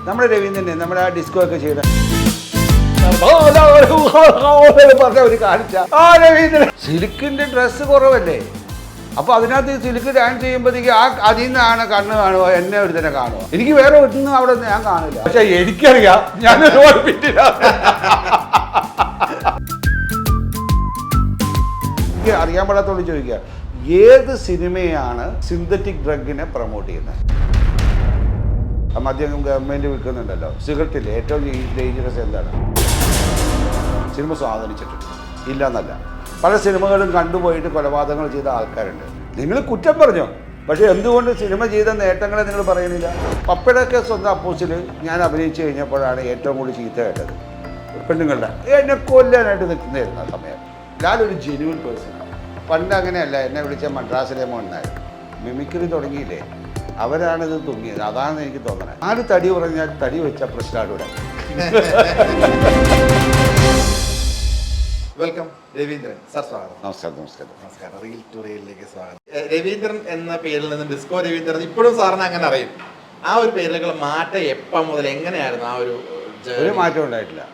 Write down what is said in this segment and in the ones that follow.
നമ്മുടെ രവീന്ദ്രനെ നമ്മുടെ ആ ഡിസ്കോ ഒക്കെ ചെയ്ത പറഞ്ഞ ഒരു കാണിച്ച ആ രവീന്ദ്രൻ സിൽക്കിന്റെ ഡ്രസ്സ് കുറവല്ലേ, അപ്പൊ അതിനകത്ത് സിൽക്ക് ഡാൻസ് ചെയ്യുമ്പോഴത്തേക്ക് അതിൽ നിന്നാണ് കണ്ണ് കാണുമോ, എന്നെ ഒരു തന്നെ കാണുമോ? എനിക്ക് വേറെ ഒന്നും അവിടെ ഞാൻ കാണില്ല. പക്ഷെ എനിക്കറിയാം ഞാൻ ഒരുപാട് പിന്നിലാണ്. എനിക്ക് അറിയാൻ പാടാത്തോട് ചോദിക്കുക, ഏത് സിനിമയാണ് സിന്തറ്റിക് ഡ്രഗിനെ പ്രൊമോട്ട് ചെയ്യുന്നത്? മദ്യം ഗവൺമെന്റ് വിൽക്കുന്നുണ്ടല്ലോ, സിഗരറ്റില്ലേ ഏറ്റവും ഡേഞ്ചറസ് എന്താണ്? സിനിമ സ്വാധീനിച്ചിട്ടുണ്ട്, ഇല്ല എന്നല്ല. പല സിനിമകളും കണ്ടുപോയിട്ട് കൊലപാതകങ്ങൾ ചെയ്ത ആൾക്കാരുണ്ട്. നിങ്ങൾ കുറ്റം പറഞ്ഞോ, പക്ഷെ എന്തുകൊണ്ട് സിനിമ ചെയ്ത നേട്ടങ്ങളെ നിങ്ങൾ പറയുന്നില്ല? പപ്പയുടെയൊക്കെ സ്വന്തം അപ്പോസിൽ ഞാൻ അഭിനയിച്ചു കഴിഞ്ഞപ്പോഴാണ് ഏറ്റവും കൂടുതൽ ചീത്ത കേട്ടത് പെണ്ണുങ്ങളുടെ. എന്നെ കൊല്ലാനായിട്ട് നിൽക്കുന്നതായിരുന്നു ആ സമയം. ഞാനൊരു ജെന്യൂൻ പേഴ്സണാണ്. പണ്ട് അങ്ങനെയല്ല, എന്നെ വിളിച്ച മദ്രാസിലെ മോനായിരുന്നു. മിമിക്രി തുടങ്ങിയില്ലേ, അവരാണിത് തുങ്ങിയത്. അതാണെന്ന് എനിക്ക് തോന്നണേ. ആര് തടി പറഞ്ഞാൽ തടി വെച്ച പ്രശ്നമാണ് ഇവിടെ. വെൽക്കം രവീന്ദ്രൻ സാർ, സ്വാഗതം. നമസ്കാരം. നമസ്കാരം. നമസ്കാരം. റീൽ ടു റീലിലേക്ക് സ്വാഗതം. രവീന്ദ്രൻ എന്ന പേരിൽ നിന്ന് ഡിസ്കോ രവീന്ദ്രൻ ഇപ്പോഴും സാറിന് അങ്ങനെ അറിയും. ആ ഒരു പേരിലേക്കുള്ള മാറ്റം എപ്പം മുതൽ എങ്ങനെയായിരുന്നു? ആ ഒരു മാറ്റം ഉണ്ടായിട്ടില്ല.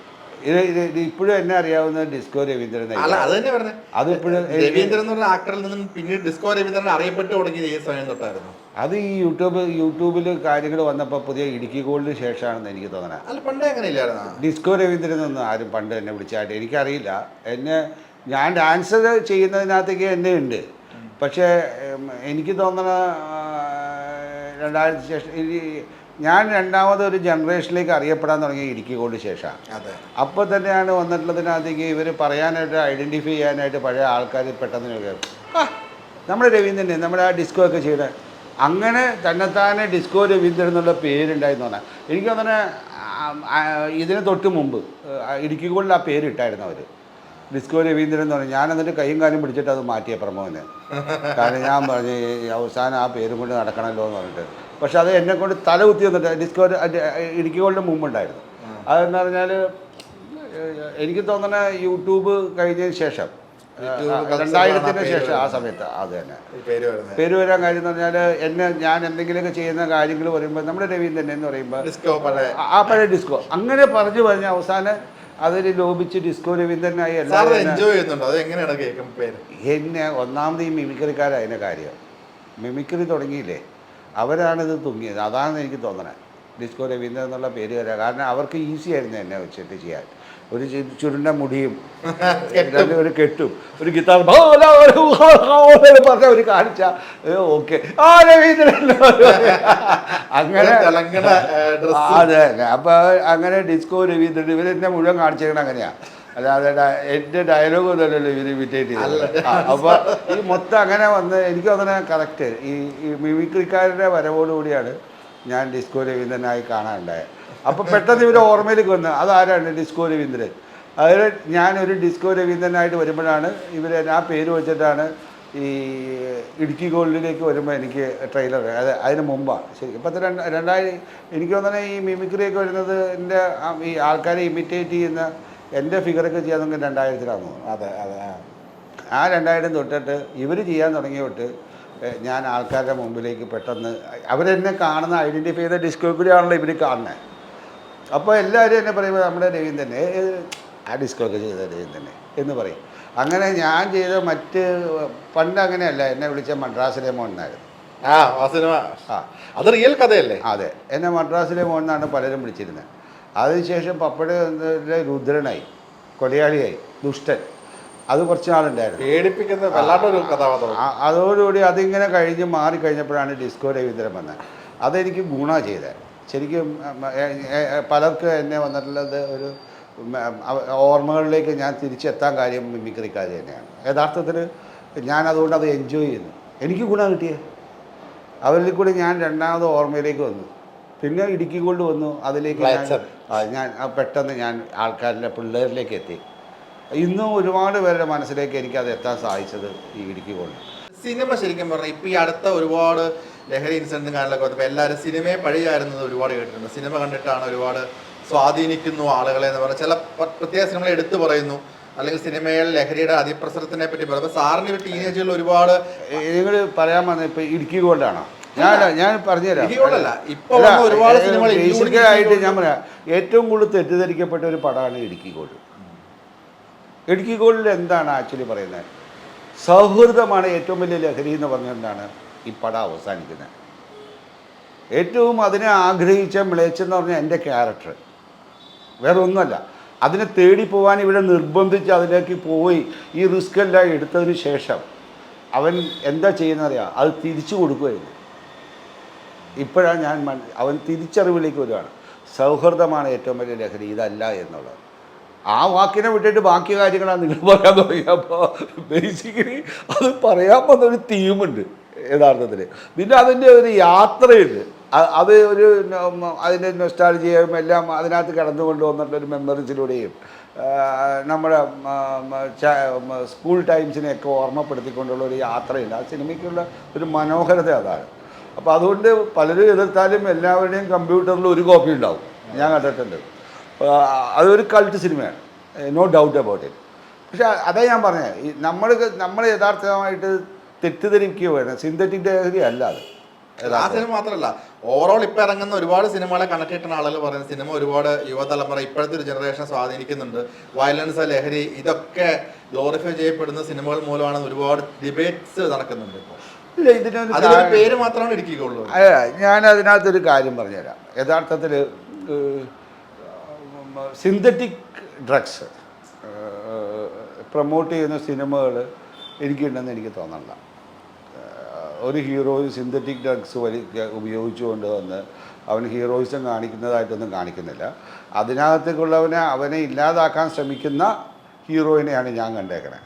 ഇത് ഇപ്പോഴും എന്നെ അറിയാവുന്ന ഡിസ്കോ രവീന്ദ്രൻ. അല്ല, അത് തന്നെ പറഞ്ഞത്. അതിപ്പോഴും രവീന്ദ്രൻ എന്ന് പറഞ്ഞ ആക്ടറിൽ നിന്നും പിന്നീട് ഡിസ്കോ രവീന്ദ്രൻ അറിയപ്പെട്ടു തുടങ്ങിയത് ഈ സമയം തൊട്ടായിരുന്നു. അത് ഈ യൂട്യൂബിൽ കാര്യങ്ങൾ വന്നപ്പോൾ പുതിയ ഇടുക്കി ഗോൾഡിന് ശേഷമാണെന്ന് എനിക്ക് തോന്നണേ. അല്ല, പണ്ടേ അങ്ങനെ ഇല്ലായിരുന്നു. ഡിസ്കോ രവീന്ദ്രൻ എന്നൊന്നും ആരും പണ്ട് എന്നെ വിളിച്ചായിട്ട് എനിക്കറിയില്ല. ഞാൻ ഡാൻസ് ചെയ്യുന്നതിനകത്തേക്ക് എന്നെ ഉണ്ട്. പക്ഷേ എനിക്ക് തോന്നണ 2000 ശേഷം ഞാൻ രണ്ടാമത് ഒരു ജനറേഷനിലേക്ക് അറിയപ്പെടാൻ തുടങ്ങിയ ഇടുക്കി ഗോൾഡ് ശേഷമാണ്. അപ്പോൾ തന്നെയാണ് വന്നിട്ടുള്ളതിനകത്തേക്ക് ഇവർ പറയാനായിട്ട് ഐഡൻറ്റിഫൈ ചെയ്യാനായിട്ട് പഴയ ആൾക്കാർ പെട്ടെന്ന് നമ്മുടെ രവീന്ദ്രനെ നമ്മുടെ ആ ഡിസ്കോ ഒക്കെ ചെയ്ത അങ്ങനെ തന്നെത്താനെ ഡിസ്കോ രവീന്ദ്രൻ എന്നുള്ള പേരുണ്ടായിരുന്നു പറഞ്ഞാൽ എനിക്ക് തോന്നണേ ഇതിന് തൊട്ട് മുമ്പ് ഇടുക്കി ഗോൾഡിൽ ആ പേരിട്ടായിരുന്നു അവർ, ഡിസ്കോ രവീന്ദ്രൻ എന്ന് പറഞ്ഞു. ഞാൻ എന്നിട്ട് കൈയും കാലും പിടിച്ചിട്ട് അത് മാറ്റിയ പ്രമോന്. കാരണം ഞാൻ പറഞ്ഞു അവസാനം ആ പേരും കൊണ്ട് നടക്കണമല്ലോ എന്ന് പറഞ്ഞിട്ട്. പക്ഷെ അത് എന്നെ കൊണ്ട് തല കുത്തി വന്നിട്ട് ഡിസ്കോ ഇടുക്കി ഗോൾഡിന് മുമ്പുണ്ടായിരുന്നു. അതെന്ന് പറഞ്ഞാൽ എനിക്ക് തോന്നണ യൂട്യൂബ് കഴിഞ്ഞതിന് ശേഷം 2000-ന് ശേഷം ആ സമയത്ത് അത് തന്നെ പേര് വരാൻ കാര്യം എന്ന് പറഞ്ഞാൽ ഞാൻ എന്തെങ്കിലുമൊക്കെ ചെയ്യുന്ന കാര്യങ്ങൾ പറയുമ്പോൾ നമ്മുടെ രവീന്ദ്രൻ എന്ന് പറയുമ്പോൾ ആ പഴയ ഡിസ്കോ അങ്ങനെ പറഞ്ഞു പറഞ്ഞ അവസാനം അതിൽ ലോപിച്ച് ഡിസ്കോ രവീന്ദ്രനായി എന്നെ ഒന്നാമത് ഈ മിമിക്രിക്കാരതിൻ്റെ കാര്യം. മിമിക്രി തുടങ്ങിയില്ലേ, അവരാണിത് തുങ്ങിയത്. അതാണെന്ന് എനിക്ക് തോന്നണേ ഡിസ്കോ രവീന്ദ്രൻ എന്നുള്ള പേര് വരാം. കാരണം അവർക്ക് ഈസി ആയിരുന്നു എന്നെ വെച്ചിട്ട് ചെയ്യാൻ. ഒരു ചുരുണ്ട മുടിയും ഒരു കെട്ടും ഒരു ഗിത്താർ പറഞ്ഞ ഒരു കാണിച്ച ഓക്കെ ആ രവീന്ദ്രൻ അങ്ങനെ. അതെ, അപ്പൊ അങ്ങനെ ഡിസ്കോ രവീന്ദ്രൻ ഇവരെന്നെ മുഴുവൻ കാണിച്ചേക്കണം അങ്ങനെയാണ്. അല്ലാതെ എൻ്റെ ഡയലോഗ് ഒന്നുമല്ലല്ലോ ഇവർ ഇമിറ്റേറ്റ് ചെയ്തത്. അപ്പോൾ ഈ മൊത്തം അങ്ങനെ വന്ന് എനിക്ക് അങ്ങനെ കറക്റ്റ് ഈ മിമിക്രിക്കാരുടെ വരവോടുകൂടിയാണ് ഞാൻ ഡിസ്കോ രവീന്ദ്രനായി കാണാനുണ്ടായത്. അപ്പോൾ പെട്ടെന്ന് ഇവർ ഓർമ്മയിലേക്ക് വന്ന് അതാരാണ് ഡിസ്കോ രവീന്ദ്രൻ. അതിൽ ഞാനൊരു ഡിസ്കോ രവീന്ദ്രനായിട്ട് വരുമ്പോഴാണ് ഇവർ ആ പേര് വെച്ചിട്ടാണ് ഈ ഇടുക്കി ഗോൾഡിലേക്ക് വരുമ്പോൾ എനിക്ക് ട്രെയിലർ അതിന് മുമ്പാണ് ശരി. ഇപ്പോഴത്തെ 2000 എനിക്ക് തോന്നുന്നത് ഈ മിമിക്രിയൊക്കെ വരുന്നത് എൻ്റെ ഈ ആൾക്കാരെ ഇമിറ്റേറ്റ് ചെയ്യുന്ന എൻ്റെ ഫിഗറൊക്കെ ചെയ്യാൻ നമുക്ക് 2000-ലാണ് തോന്നുന്നു. അതെ അതെ. ആ 2000 തൊട്ടിട്ട് ഇവർ ചെയ്യാൻ തുടങ്ങിയ തൊട്ട് ഞാൻ ആൾക്കാരുടെ മുമ്പിലേക്ക് പെട്ടെന്ന് അവരെന്നെ കാണുന്ന ഐഡൻറ്റിഫൈ ചെയ്ത ഡിസ്കോ കൂടിയാണല്ലോ ഇവർ കാണുന്നത്. അപ്പോൾ എല്ലാവരും എന്നെ പറയുമ്പോൾ നമ്മുടെ രവീന്ദ്രനെ ആ ഡിസ്കോ ഒക്കെ ചെയ്ത രവീന്ദ്രനെ എന്ന് പറയും. അങ്ങനെ ഞാൻ ചെയ്ത മറ്റ് പണ്ട് അങ്ങനെയല്ല, എന്നെ വിളിച്ച മദ്രാസിലെ മോനായിരുന്നു. അത് റിയൽ കഥയല്ലേ? അതെ, എന്നെ മദ്രാസിലെ മോനാണ് പലരും വിളിച്ചിരുന്നത്. അതിനുശേഷം പപ്പയുടെ രുദ്രനായി, കൊലയാളിയായി, ദുഷ്ടൻ, അത് കുറച്ച് നാളുണ്ടായിരുന്നു. പേടിപ്പിക്കുന്ന വല്ലാത്തൊരു കഥാപാത്രം. അതോടുകൂടി അതിങ്ങനെ കഴിഞ്ഞ് മാറിക്കഴിഞ്ഞപ്പോഴാണ് ഡിസ്കോ രവീന്ദ്രൻ വന്നത്. അതെനിക്ക് ഗുണം ചെയ്തത്. ശരിക്കും പലർക്ക് എന്നെ വന്നിട്ടുള്ളത് ഒരു ഓർമ്മകളിലേക്ക് ഞാൻ തിരിച്ചെത്താൻ കാര്യം മിമിക്രിക്കാർ തന്നെയാണ്. യഥാർത്ഥത്തിൽ ഞാൻ അതുകൊണ്ട് അത് എൻജോയ് ചെയ്യുന്നു. എനിക്ക് ഗുണം കിട്ടിയേ അവരിൽ കൂടി ഞാൻ രണ്ടാമത് ഓർമ്മയിലേക്ക് വന്നു. പിന്നെ ഇടുക്കി കൊണ്ട് വന്നു. അതിലേക്ക് ഞാൻ പെട്ടെന്ന് ഞാൻ ആൾക്കാരുടെ പിള്ളേരിലേക്ക് എത്തി. ഇന്നും ഒരുപാട് പേരുടെ മനസ്സിലേക്ക് എനിക്കത് എത്താൻ സാധിച്ചത് ഈ ഇടുക്കി കൊണ്ട്. സിനിമ ശരിക്കും പറഞ്ഞാൽ ഇപ്പം ഈ അടുത്ത ഒരുപാട് ലഹരി ഇൻസിഡൻറ്റും കാര്യങ്ങളൊക്കെ വന്നപ്പോൾ എല്ലാവരും സിനിമയെ പഴിയായിരുന്നത് ഒരുപാട് കേട്ടിട്ടുണ്ട്. സിനിമ കണ്ടിട്ടാണ് ഒരുപാട് സ്വാധീനിക്കുന്നു ആളുകളെ എന്ന് പറഞ്ഞാൽ ചില പ്രത്യേക സിനിമകൾ എടുത്തു പറയുന്നു, അല്ലെങ്കിൽ സിനിമയിൽ ലഹരിയുടെ അതിപ്രസരത്തിനെ പറ്റി പറയുമ്പോൾ സാറിന് ഒരു ടീനേജുകളിൽ ഒരുപാട് നിങ്ങൾ പറയാൻ വന്നത് ഇപ്പോൾ ഇടുക്കി ഗോൾഡാണോ? ഞാൻ പറഞ്ഞുതരാം. ബേസിക്കലായിട്ട് ഞാൻ പറയാം, ഏറ്റവും കൂടുതൽ തെറ്റിദ്ധരിക്കപ്പെട്ട ഒരു പടമാണ് ഇടുക്കി ഗോൾഡ്. ഇടുക്കി ഗോൾഡിൽ എന്താണ് ആക്ച്വലി പറയുന്നത്? സൗഹൃദമാണ് ഏറ്റവും വലിയ ലഹരി എന്ന് പറഞ്ഞുകൊണ്ടാണ് ഈ പടം അവസാനിക്കുന്നത്. ഏറ്റവും അതിനെ ആഗ്രഹിച്ച മിളച്ചെന്ന് പറഞ്ഞാൽ എൻ്റെ ക്യാരക്ടർ, വേറെ ഒന്നുമല്ല. അതിനെ തേടി പോകാൻ ഇവിടെ നിർബന്ധിച്ച് അതിലേക്ക് പോയി ഈ റിസ്ക് എല്ലാം എടുത്തതിന് ശേഷം അവൻ എന്താ ചെയ്യുന്നറിയാം, അത് തിരിച്ചു കൊടുക്കുകയായിരുന്നു. ഇപ്പോഴാണ് അവൻ തിരിച്ചറിവിലേക്ക് വരികയാണ്. സൗഹൃദമാണ് ഏറ്റവും വലിയ ലഹരി, ഇതല്ല എന്നുള്ളത്. ആ വാക്കിനെ വിട്ടിട്ട് ബാക്കി കാര്യങ്ങളാണ് നിങ്ങൾ പറയാൻ തുടങ്ങിയപ്പോൾ ബേസിക്കലി അത് പറയാൻ വന്നൊരു തീമുണ്ട് യഥാർത്ഥത്തിൽ. പിന്നെ അതിൻ്റെ ഒരു യാത്രയുണ്ട്, അത് ഒരു അതിൻ്റെ നൊസ്റ്റാൾജിയയും എല്ലാം അതിനകത്ത് കടന്നുകൊണ്ട് വന്നിട്ടൊരു മെമ്മറീസിലൂടെയും നമ്മുടെ സ്കൂൾ ടൈംസിനെയൊക്കെ ഓർമ്മപ്പെടുത്തിക്കൊണ്ടുള്ള ഒരു യാത്രയുണ്ട്. ആ സിനിമയ്ക്കുള്ള ഒരു മനോഹരത അതാണ്. അപ്പോൾ അതുകൊണ്ട് പലരും എതിർത്താലും എല്ലാവരുടെയും കമ്പ്യൂട്ടറിൽ ഒരു കോപ്പി ഉണ്ടാവും, ഞാൻ കണ്ടിട്ടുണ്ട്. അതൊരു കൾട്ട് സിനിമയാണ്, നോ ഡൗട്ട് അബൌട്ട് ഇറ്റ്. പക്ഷേ അതാ ഞാൻ പറഞ്ഞത്, ഈ നമ്മൾ യഥാർത്ഥമായിട്ട് തെറ്റിദ്ധരിക്കുകയാണ്. സിന്തറ്റിക് ലഹരി അല്ല അത്. ആ സിനിമ മാത്രമല്ല, ഓവറോൾ ഇപ്പം ഇറങ്ങുന്ന ഒരുപാട് സിനിമകളെ കണക്ട് ചെയ്തിട്ടുള്ള ആളുകൾ പറയുന്ന സിനിമ ഒരുപാട് യുവതലമുറ ഇപ്പോഴത്തെ ഒരു ജനറേഷനെ സ്വാധീനിക്കുന്നുണ്ട്. വയലൻസ്, ലഹരി, ഇതൊക്കെ ഗ്ലോറിഫൈ ചെയ്യപ്പെടുന്ന സിനിമകൾ മൂലമാണ് ഒരുപാട് ഡിബേറ്റ്സ് നടക്കുന്നുണ്ട് ഇപ്പോൾ. ഇല്ല, ഇതിനൊരു പേര് മാത്രമാണ് ഇടുക്കിക്കുള്ളൂ. ഞാൻ അതിനകത്തൊരു കാര്യം പറഞ്ഞുതരാം. യഥാർത്ഥത്തിൽ സിന്തറ്റിക് ഡ്രഗ്സ് പ്രൊമോട്ട് ചെയ്യുന്ന സിനിമകൾ എനിക്കുണ്ടെന്ന് എനിക്ക് തോന്നണില്ല. ഒരു ഹീറോയും സിന്തറ്റിക് ഡ്രഗ്സ് ഉപയോഗിച്ചുകൊണ്ട് വന്ന് അവൻ ഹീറോയിസം കാണിക്കുന്നതായിട്ടൊന്നും കാണിക്കുന്നില്ല. അതിനകത്തേക്കുള്ളവനെ അവനെ ഇല്ലാതാക്കാൻ ശ്രമിക്കുന്ന ഹീറോയിനെയാണ് ഞാൻ കണ്ടേക്കണേ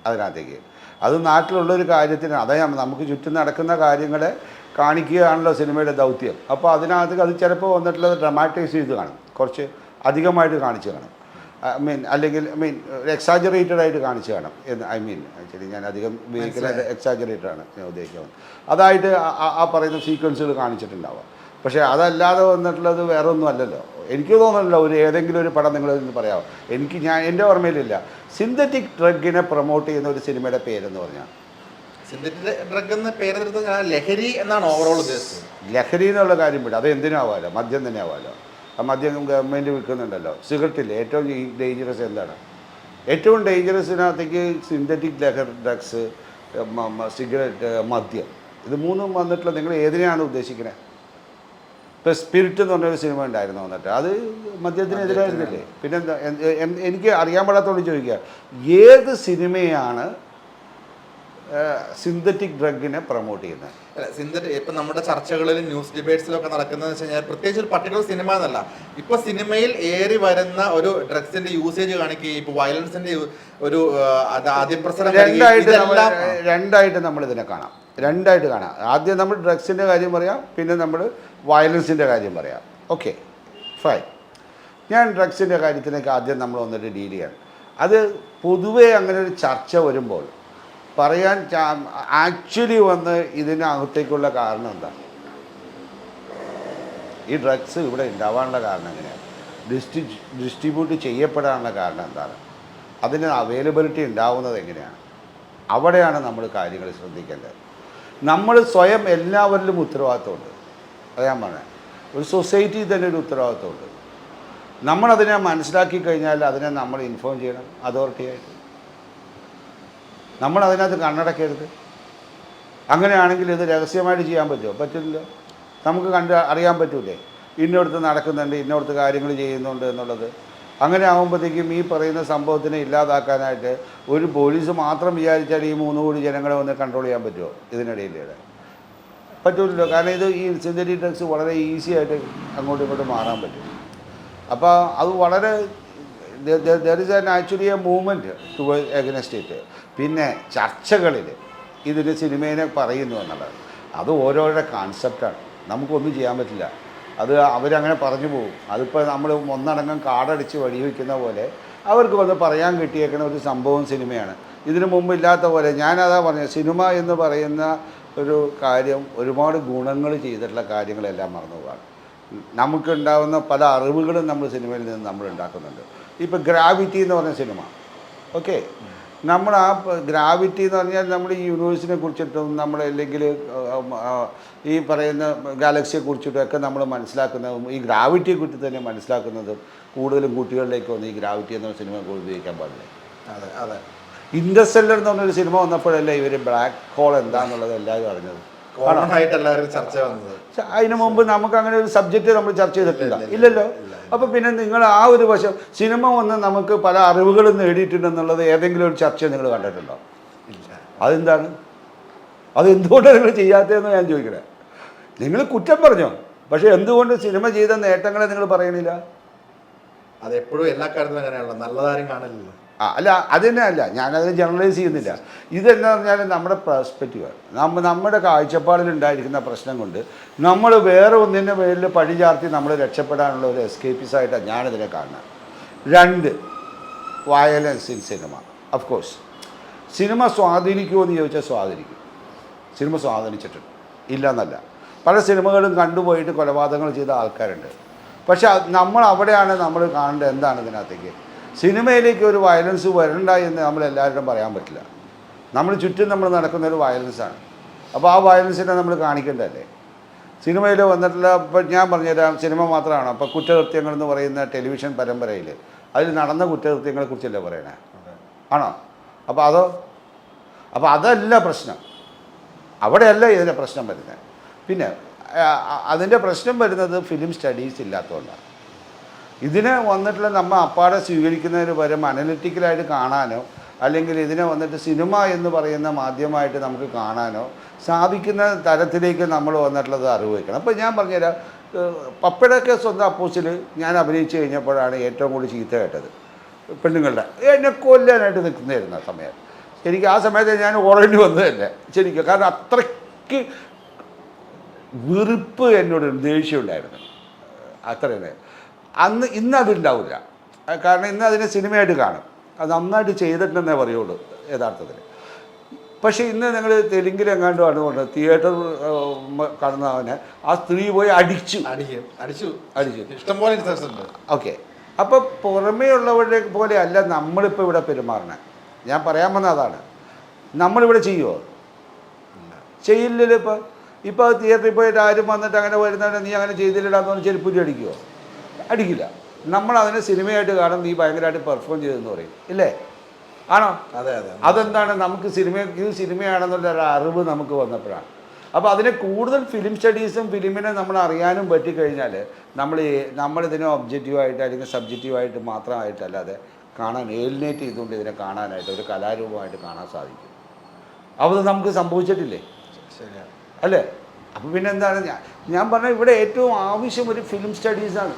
അതിനകത്തേക്ക്. അത് നാട്ടിലുള്ളൊരു കാര്യത്തിന്, അതാണ് നമുക്ക് ചുറ്റും നടക്കുന്ന കാര്യങ്ങളെ കാണിക്കുകയാണല്ലോ സിനിമയുടെ ദൗത്യം. അപ്പോൾ അതിനകത്ത് അത് ചിലപ്പോൾ വന്നിട്ടുള്ളത് ഡ്രമാറ്റൈസ് ചെയ്ത് കാണും, കുറച്ച് അധികമായിട്ട് കാണിച്ച് കാണും. അല്ലെങ്കിൽ എക്സാജറേറ്റഡ് ആയിട്ട് കാണിച്ച് കാണും എന്ന് ആക്ച്വലി ഞാൻ അധികം ഉപയോഗിക്കുന്നത് എക്സാജറേറ്റഡാണ് ഞാൻ ഉദ്ദേശിക്കുന്നത്. അതായിട്ട് ആ പറയുന്ന സീക്വൻസുകൾ കാണിച്ചിട്ടുണ്ടാവാം. പക്ഷേ അതല്ലാതെ വന്നിട്ടുള്ളത് വേറെ ഒന്നും അല്ലല്ലോ. എനിക്ക് തോന്നുന്നില്ല ഏതെങ്കിലും ഒരു പടം നിങ്ങളിന്ന് പറയാമോ. എൻ്റെ ഓർമ്മയിലില്ല സിന്തറ്റിക് ഡ്രഗിനെ പ്രൊമോട്ട് ചെയ്യുന്ന ഒരു സിനിമയുടെ പേരെന്ന് പറഞ്ഞാൽ. സിന്തറ്റിക് ഡ്രഗ് എന്ന പേരെടുത്ത് ലഹരി എന്നാണ് ഓവറോൾ ഉദ്ദേശിച്ചത്. ലഹരി എന്നുള്ള കാര്യം വിടും, അത് എന്തിനും ആവാമല്ലോ, മദ്യം തന്നെ ആവാമല്ലോ. ആ മദ്യം ഗവൺമെൻറ് വിൽക്കുന്നുണ്ടല്ലോ. സിഗരറ്റില്ലേ ഏറ്റവും ഡേഞ്ചറസ് എന്താണ്? ഏറ്റവും ഡേഞ്ചറസിനകത്തേക്ക് സിന്തറ്റിക് ഡ്രഗ്സ്, സിഗരറ്റ്, മദ്യം, ഇത് മൂന്നും വന്നിട്ടുള്ള നിങ്ങൾ ഏതിനെയാണ് ഉദ്ദേശിക്കുന്നത്? ഇപ്പോൾ സ്പിരിറ്റ് എന്ന് പറഞ്ഞൊരു സിനിമ ഉണ്ടായിരുന്നു വന്നിട്ട്, അത് മദ്യത്തിനെതിരായിരുന്നില്ലേ? പിന്നെന്താ? എനിക്ക് അറിയാൻ പാടാത്തോണ്ട് ചോദിക്കുക, ഏത് സിനിമയാണ് സിന്തറ്റിക് ഡ്രഗിനെ പ്രൊമോട്ട് ചെയ്യുന്നത്? സിന്തറ്റിക് ഇപ്പം നമ്മുടെ ചർച്ചകളിലും ന്യൂസ് ഡിബേറ്റ്സിലൊക്കെ നടക്കുന്നതെന്ന് വെച്ച് കഴിഞ്ഞാൽ പ്രത്യേകിച്ച് ഒരു പർട്ടിക്കുലർ സിനിമ എന്നല്ല, ഇപ്പോൾ സിനിമയിൽ ഏറി വരുന്ന ഒരു ഡ്രഗ്സിന്റെ യൂസേജ് കാണിക്കുകയും ഇപ്പോൾ വയലൻസിന്റെ ഒരു ആദ്യപ്രസരം രണ്ടായിട്ട് നമ്മളിതിനെ കാണാം, രണ്ടായിട്ട് കാണാം. ആദ്യം നമ്മൾ ഡ്രഗ്സിൻ്റെ കാര്യം പറയാം, പിന്നെ നമ്മൾ വയലൻസിൻ്റെ കാര്യം പറയാം. Okay, fine. ഞാൻ ഡ്രഗ്സിൻ്റെ കാര്യത്തിലേക്ക് ആദ്യം നമ്മൾ വന്നിട്ട് ഡീൽ ചെയ്യാൻ. അത് പൊതുവേ അങ്ങനെ ഒരു ചർച്ച വരുമ്പോൾ പറയാൻ ആക്ച്വലി വന്ന് ഇതിനകത്തേക്കുള്ള കാരണം എന്താണ്? ഈ ഡ്രഗ്സ് ഇവിടെ ഉണ്ടാവാനുള്ള കാരണം എങ്ങനെയാണ്? ഡിസ്ട്രിബ്യൂട്ട് ചെയ്യപ്പെടാനുള്ള കാരണം എന്താണ്? അതിന് അവൈലബിലിറ്റി ഉണ്ടാവുന്നത് എങ്ങനെയാണ്? അവിടെയാണ് നമ്മൾ കാര്യങ്ങൾ ശ്രദ്ധിക്കേണ്ടത്. നമ്മൾ സ്വയം എല്ലാവരിലും ഉത്തരവാദിത്തമുണ്ട്. അത് ഞാൻ പറഞ്ഞത്, ഒരു സൊസൈറ്റിയിൽ തന്നെ ഒരു ഉത്തരവാദിത്തമുണ്ട്. നമ്മളതിനെ മനസ്സിലാക്കി കഴിഞ്ഞാൽ അതിനെ നമ്മൾ ഇൻഫോം ചെയ്യണം അതോറിറ്റിയായിട്ട്. നമ്മളതിനകത്ത് കണ്ണടക്കരുത്. അങ്ങനെയാണെങ്കിൽ ഇത് രഹസ്യമായിട്ട് ചെയ്യാൻ പറ്റുമോ? പറ്റില്ല. നമുക്ക് അറിയാൻ പറ്റൂലേ ഇന്നോടത്ത് നടക്കുന്നുണ്ട്, ഇന്നോടത്ത് കാര്യങ്ങൾ ചെയ്യുന്നുണ്ട് എന്നുള്ളത്. അങ്ങനെ ആകുമ്പോഴത്തേക്കും ഈ പറയുന്ന സംഭവത്തിനെ ഇല്ലാതാക്കാനായിട്ട് ഒരു പോലീസ് മാത്രം വിചാരിച്ചാൽ ഈ 3 കോടി ജനങ്ങളെ ഒന്ന് കൺട്രോൾ ചെയ്യാൻ പറ്റുമോ? ഇതിനിടയിൽ പറ്റൂല്ലോ. കാരണം ഇത് ഈ സിന്തറ്റിക് ഡ്രഗ്സ് വളരെ ഈസി ആയിട്ട് അങ്ങോട്ടും ഇങ്ങോട്ടും മാറാൻ പറ്റും. അപ്പോൾ അത് വളരെ there is actually A movement toward against it. പിന്നെ ചർച്ചകളിൽ ഇതിന് സിനിമേനെ പറയുന്നു എന്നുള്ളത് അത് ഓരോരുടെ കോൺസെപ്റ്റാണ്, നമുക്കൊന്നും ചെയ്യാൻ പറ്റില്ല. അത് അവരങ്ങനെ പറഞ്ഞു പോകും. അതിപ്പോൾ നമ്മൾ ഒന്നടങ്കം കാടടിച്ച് വഴിവെക്കുന്ന പോലെ അവർക്ക് വന്ന് പറയാൻ കിട്ടിയേക്കുന്ന ഒരു സംഭവം സിനിമയാണ്. ഇതിനു മുമ്പ് ഇല്ലാത്ത പോലെ ഞാനതാ പറഞ്ഞത്, സിനിമ എന്ന് പറയുന്ന ഒരു കാര്യം ഒരുപാട് ഗുണങ്ങൾ ചെയ്തിട്ടുള്ള കാര്യങ്ങളെല്ലാം മറന്നു പോകാണ്. നമുക്കുണ്ടാകുന്ന പല അറിവുകളും നമ്മൾ സിനിമയിൽ നിന്ന് നമ്മൾ ഉണ്ടാക്കുന്നുണ്ട്. ഇപ്പോൾ ഗ്രാവിറ്റി എന്ന് പറഞ്ഞ സിനിമ, ഓക്കെ, നമ്മൾ ആ ഗ്രാവിറ്റി എന്ന് പറഞ്ഞാൽ നമ്മൾ ഈ യൂണിവേഴ്സിനെ കുറിച്ചിട്ടും നമ്മൾ അല്ലെങ്കിൽ ഈ പറയുന്ന ഗാലക്സിയെ കുറിച്ചിട്ടും ഒക്കെ നമ്മൾ മനസ്സിലാക്കുന്നതും ഈ ഗ്രാവിറ്റിയെ കുറിച്ച് തന്നെ മനസ്സിലാക്കുന്നതും കൂടുതലും കുട്ടികളിലേക്ക് വന്ന് ഈ ഗ്രാവിറ്റി എന്ന സിനിമ ഉപയോഗിക്കാൻ പാടില്ല. അതെ അതെ. ഇൻ്റർസ്റ്റെല്ലർ എന്ന് പറഞ്ഞൊരു സിനിമ വന്നപ്പോഴല്ലേ ഇവർ ബ്ലാക്ക് ഹോൾ എന്താണെന്നുള്ളത് എല്ലാവരും അറിഞ്ഞത്. ആയിട്ട് എല്ലാവരും ചർച്ച വന്നത്. അതിനു മുമ്പ് നമുക്ക് അങ്ങനെ ഒരു സബ്ജക്റ്റ് നമ്മൾ ചർച്ച ചെയ്തിട്ടില്ല, ഇല്ലല്ലോ. അപ്പോൾ പിന്നെ നിങ്ങൾ ആ ഒരു വശം സിനിമ വന്ന് നമുക്ക് പല അറിവുകളും നേടിയിട്ടുണ്ടെന്നുള്ളത് ഏതെങ്കിലും ഒരു ചർച്ച നിങ്ങൾ കണ്ടിട്ടുണ്ടോ? ഇല്ല. അതെന്താണ്? അതെന്തുകൊണ്ടാണ് നിങ്ങൾ ചെയ്യാത്തതെന്ന് ഞാൻ ചോദിക്കണേ. നിങ്ങൾ കുറ്റം പറഞ്ഞോ, പക്ഷേ എന്തുകൊണ്ട് സിനിമ ചെയ്ത നേട്ടങ്ങളെ നിങ്ങൾ പറയണില്ല? അതെപ്പോഴും എല്ലാ കാര്യത്തിലും അങ്ങനെയാണല്ലോ, നല്ലതാരും കാണില്ലല്ലോ. അല്ല അത് തന്നെ അല്ല, ഞാനതിന് ജനറലൈസ് ചെയ്യുന്നില്ല. ഇതെന്നു പറഞ്ഞാൽ നമ്മുടെ പെർസ്പെക്റ്റീവാണ്. നമ്മുടെ കാഴ്ചപ്പാടിലുണ്ടായിരിക്കുന്ന പ്രശ്നം കൊണ്ട് നമ്മൾ വേറെ ഒന്നിൻ്റെ പേരിൽ പഴി ചാർത്തി നമ്മൾ രക്ഷപ്പെടാനുള്ള ഒരു എസ്കേപ്പിസായിട്ടാണ് ഞാനിതിനെ കാണുന്നത്. 2, violence in cinema. Of course cinema സ്വാധീനിക്കുമോ എന്ന് ചോദിച്ചാൽ സ്വാധീനിക്കും. സിനിമ സ്വാധീനിച്ചിട്ടുണ്ട്, ഇല്ല എന്നല്ല. പല സിനിമകളും കണ്ടുപോയിട്ട് കൊലപാതകങ്ങൾ ചെയ്ത ആൾക്കാരുണ്ട്. പക്ഷെ നമ്മൾ അവിടെയാണ് നമ്മൾ കാണേണ്ടത്. എന്താണ് ഇതിനകത്തേക്ക് സിനിമയിലേക്ക് ഒരു വയലൻസ് വരണ്ട എന്ന് നമ്മളെല്ലാവരും പറയാൻ പറ്റില്ല. നമ്മൾ ചുറ്റും നമ്മൾ നടക്കുന്ന ഒരു വയലൻസാണ്. അപ്പോൾ ആ വയലൻസിനെ നമ്മൾ കാണിക്കേണ്ടതല്ലേ. സിനിമയിൽ വന്നിട്ടുള്ള ഇപ്പം ഞാൻ പറഞ്ഞുതരാം, സിനിമ മാത്രമാണ്. അപ്പോൾ കുറ്റകൃത്യങ്ങൾ എന്ന് പറയുന്ന ടെലിവിഷൻ പരമ്പരയിൽ അതിൽ നടന്ന കുറ്റകൃത്യങ്ങളെക്കുറിച്ചല്ലേ പറയണേ, ആണോ? അപ്പോൾ അതല്ല പ്രശ്നം, അവിടെയല്ല ഇതിൻ്റെ പ്രശ്നം വരുന്നത്. പിന്നെ അതിൻ്റെ പ്രശ്നം വരുന്നത് ഫിലിം സ്റ്റഡീസ് ഇല്ലാത്തതുകൊണ്ടാണ്. ഇതിനെ വന്നിട്ടുള്ള നമ്മൾ അപ്പാടെ സ്വീകരിക്കുന്നതിന് പകരം അനലിറ്റിക്കലായിട്ട് കാണാനോ അല്ലെങ്കിൽ ഇതിനെ വന്നിട്ട് സിനിമ എന്ന് പറയുന്ന മാധ്യമമായിട്ട് നമുക്ക് കാണാനോ സാധിക്കുന്ന തരത്തിലേക്ക് നമ്മൾ വന്നിട്ടുള്ളത് അറിവ് വയ്ക്കണം. അപ്പോൾ ഞാൻ പറഞ്ഞുതരാം, പപ്പയുടെയൊക്കെ സ്വന്തം അപ്പോസിൽ ഞാൻ അഭിനയിച്ച് കഴിഞ്ഞപ്പോഴാണ് ഏറ്റവും കൂടുതൽ ചീത്ത കേട്ടത് പെണ്ണുങ്ങളുടെ. എന്നെ കൊല്ലാനായിട്ട് നിൽക്കുന്നതായിരുന്നു ആ സമയം. എനിക്ക് ആ സമയത്ത് ഞാൻ ഓടേണ്ടി വന്നതല്ലേ ശരിക്കും. കാരണം അത്രയ്ക്ക് വെറുപ്പ് എന്നോട് ദേഷ്യം ഉണ്ടായിരുന്നു അത്രയും. ഇന്നതുണ്ടാവില്ല, കാരണം ഇന്ന് അതിനെ സിനിമയായിട്ട് കാണും. അത് നന്നായിട്ട് ചെയ്തിട്ടുണ്ടെന്നേ പറയുള്ളൂ യഥാർത്ഥത്തിൽ. പക്ഷേ ഇന്ന് നിങ്ങൾ തെലുങ്കിലെങ്ങാണ്ടും ആണ് കൊണ്ട് തിയേറ്റർ കാണുന്നവനെ ആ സ്ത്രീ പോയി അടിച്ചു. ഇഷ്ടംപോലെ ഓക്കെ. അപ്പോൾ പുറമേ ഉള്ളവരുടെ പോലെ അല്ല നമ്മളിപ്പോൾ ഇവിടെ പെരുമാറണേ. ഞാൻ പറയാൻ വന്ന അതാണ്. നമ്മളിവിടെ ചെയ്യുമോ? ചെയ്യില്ലല്ലോ. ഇപ്പോൾ തിയേറ്ററിൽ പോയിട്ട് ആരും വന്നിട്ട് അങ്ങനെ വരുന്നവരെ നീ അങ്ങനെ ചെയ്തില്ലടാന്ന് പറഞ്ഞ് ചെരുപ്പൂരി അടിക്കുമോ? അടിക്കില്ല. നമ്മളതിനെ സിനിമയായിട്ട് കാണും, നീ ഭയങ്കരമായിട്ട് പെർഫോം ചെയ്തെന്ന് പറയും, ഇല്ലേ? ആണോ? അതെ അതെ. അതെന്താണ്? നമുക്ക് സിനിമയാണെന്നുള്ളൊരു അറിവ് നമുക്ക് വന്നപ്പോഴാണ്. അപ്പോൾ അതിനെ കൂടുതൽ ഫിലിം സ്റ്റഡീസും ഫിലിമിനെ നമ്മൾ അറിയാനും പറ്റിക്കഴിഞ്ഞാൽ നമ്മളിതിനെ ഒബ്ജക്റ്റീവായിട്ട് അല്ലെങ്കിൽ സബ്ജക്റ്റീവായിട്ട് മാത്രമായിട്ടല്ലാതെ കാണാൻ ഏലിനേറ്റ് ചെയ്തുകൊണ്ട് ഇതിനെ കാണാനായിട്ട് ഒരു കലാരൂപമായിട്ട് കാണാൻ സാധിക്കും. അപ്പോൾ അത് നമുക്ക് സംഭവിച്ചിട്ടില്ലേ? ശരിയാണ് അല്ലേ? അപ്പോൾ പിന്നെ എന്താണ് ഞാൻ പറഞ്ഞത്, ഇവിടെ ഏറ്റവും ആവശ്യം ഒരു ഫിലിം സ്റ്റഡീസാണ്.